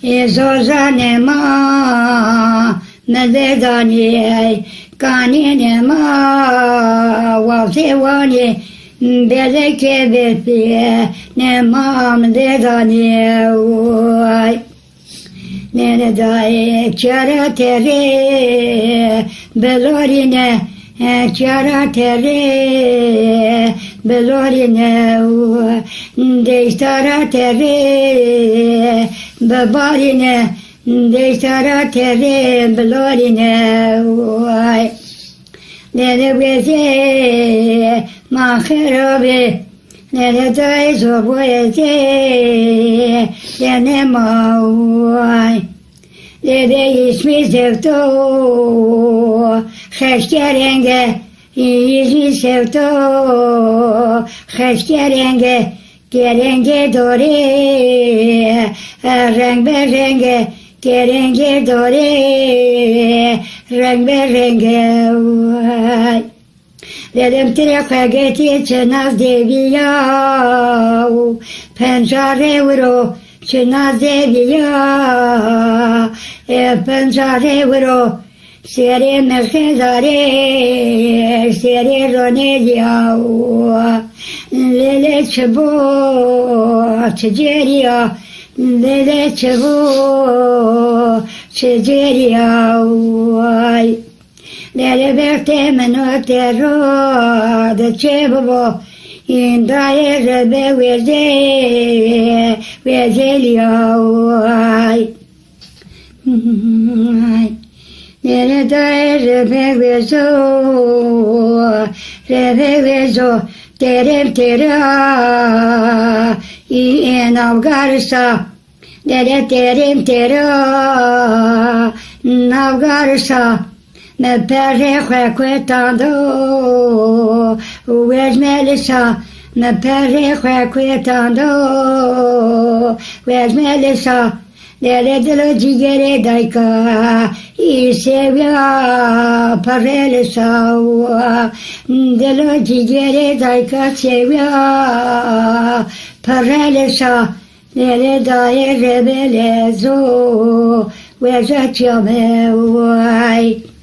Zozane ma mededani kanine ma wavsevani beleke bepe ne ma mededani oy ne dae çara tere belorine çara tere belorine deistara tere bebarine deistara tere belorine oy ne beze maherabe ne dae zoboyeze ne ma oy Dede ismi sevto, xeşkerenge, ismi sevto, xeşkerenge, kerenge dore, renk berenge, kerenge dore, renk berenge, vay. Dedim treka geti çınaz deviya, pencere vuro, çınaz deviya, pencere vuro, seri merkezare, seri ronezya, lele çubu, çeceriya, lele çubu, çeceriya, vay. Lele bekte menotero, de çebubo, İndaya rebe vezeliya, vay. Nere dae rebe vezo, terem tera, in avgarsa, nere terem tera, navgarsa, me pere quetando, ues melissa, me pere quetando, ues melissa, nere delo cigere dayka, sevya parelissa, delo cigere dayka sevya parelissa, nere daye rebelezo, ues atchame, vay.